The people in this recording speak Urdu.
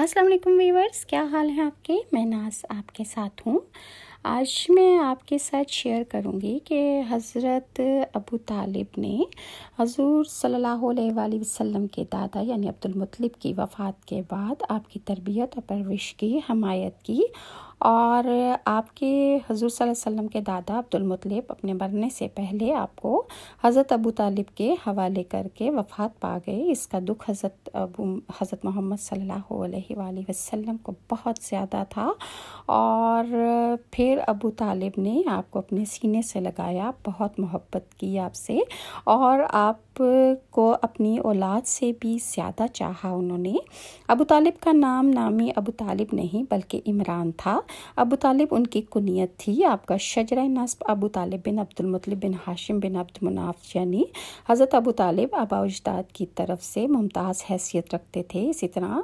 السلام علیکم ویورز، کیا حال ہے آپ کے؟ میں ناز آپ کے ساتھ ہوں۔ آج میں آپ کے ساتھ شیئر کروں گی کہ حضرت ابو طالب نے حضور صلی اللہ علیہ وآلہ وسلم کے دادا یعنی عبدالمطلب کی وفات کے بعد آپ کی تربیت اور پرورش کی، حمایت کی، اور آپ کے حضور صلی اللہ علیہ وسلم کے دادا عبدالمطلب اپنے مرنے سے پہلے آپ کو حضرت ابو طالب کے حوالے کر کے وفات پا گئے۔ اس کا دکھ حضرت محمد صلی اللہ علیہ وآلہ وسلم کو بہت زیادہ تھا، اور پھر ابو طالب نے آپ کو اپنے سینے سے لگایا، بہت محبت کی آپ سے، اور آپ کو اپنی اولاد سے بھی زیادہ چاہا انہوں نے۔ ابو طالب کا نامی ابو طالب نہیں بلکہ عمران تھا۔ ابو طالب ان کی کنیت تھی۔ آپ کا شجرہ نسب ابو طالب بن عبدالمطلب بن ہاشم بن عبد مناف، یعنی حضرت ابو طالب آباء و اجداد کی طرف سے ممتاز حیثیت رکھتے تھے۔ اسی طرح